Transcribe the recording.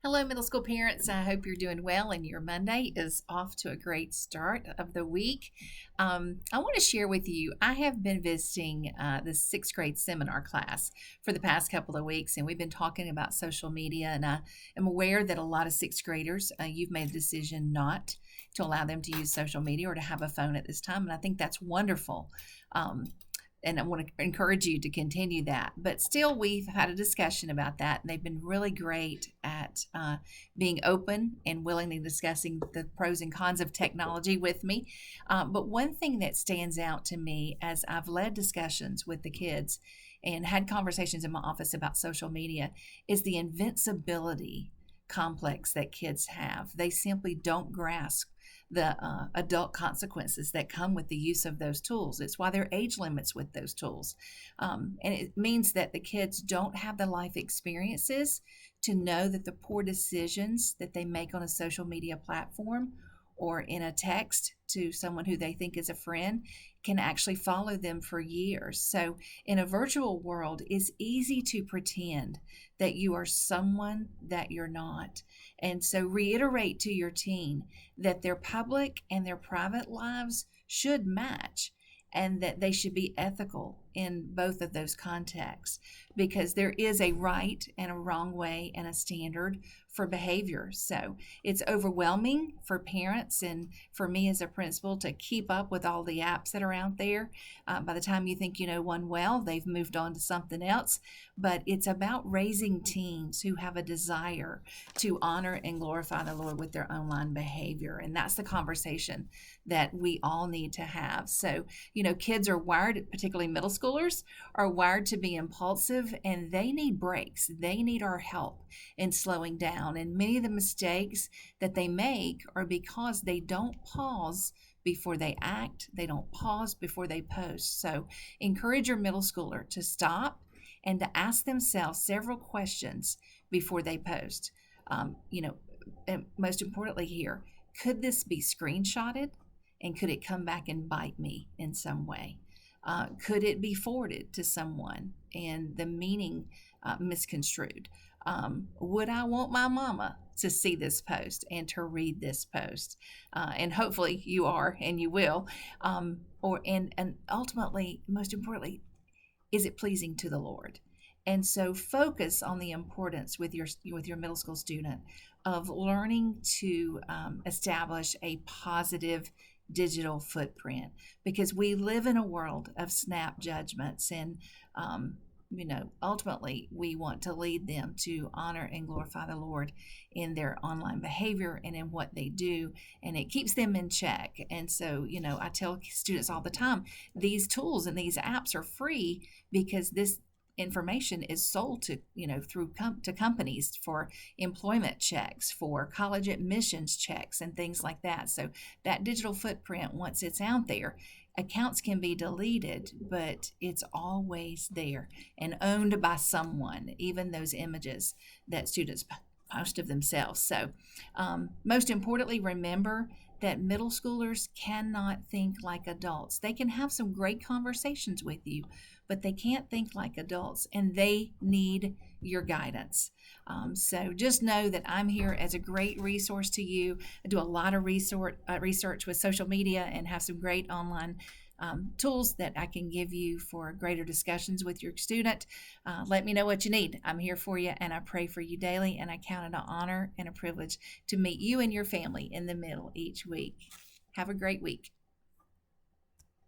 Hello, middle school parents. I hope you're doing well and your Monday is off to a great start of the week. I want to share with you, I have been visiting the sixth grade seminar class for the past couple of weeks, and we've been talking about social media. And I am aware that a lot of sixth graders, you've made the decision not to allow them to use social media or to have a phone at this time. And I think that's wonderful. Um, and I want to encourage you to continue that. But still, we've had a discussion about that, and they've been really great at being open and willingly discussing the pros and cons of technology with me. But one thing that stands out to me as I've led discussions with the kids and had conversations in my office about social media is the invincibility complex that kids have. They simply don't grasp the adult consequences that come with the use of those tools. It's why there are age limits with those tools. And it means that the kids don't have the life experiences to know that the poor decisions that they make on a social media platform or in a text to someone who they think is a friend can actually follow them for years. So, in a virtual world, it's easy to pretend that you are someone that you're not. And so, reiterate to your teen that their public and their private lives should match and that they should be ethical in both of those contexts because there is a right and a wrong way and a standard for behavior. So it's overwhelming for parents and for me as a principal to keep up with all the apps that are out there. By the time you think you know one well, they've moved on to something else. But it's about raising teens who have a desire to honor and glorify the Lord with their online behavior. And that's the conversation that we all need to have. So, kids are wired, particularly middle schoolers, are wired to be impulsive and they need breaks. They need our help in slowing down. And many of the mistakes that they make are because they don't pause before they act, they don't pause before they post. So encourage your middle schooler to stop and to ask themselves several questions before they post. And most importantly here, could this be screenshotted? And could it come back and bite me in some way? Could it be forwarded to someone and the meaning misconstrued? Would I want my mama to see this post and to read this post? And hopefully you are and you will. And ultimately, most importantly, is it pleasing to the Lord? And so focus on the importance with your middle school student of learning to establish a positive digital footprint because we live in a world of snap judgments and ultimately we want to lead them to honor and glorify the Lord in their online behavior and in what they do, and it keeps them in check. And so I tell students all the time, these tools and these apps are free because this information is sold to to companies for employment checks, for college admissions checks and things like that. So that digital footprint, once it's out there, accounts can be deleted, but it's always there and owned by someone, even those images that students post of themselves. So most importantly, remember that middle schoolers cannot think like adults. They can have some great conversations with you, but they can't think like adults, and they need your guidance. So just know that I'm here as a great resource to you. I do a lot of research with social media and have some great online tools that I can give you for greater discussions with your student. Let me know what you need. I'm here for you, and I pray for you daily, and I count it an honor and a privilege to meet you and your family in the middle each week. Have a great week.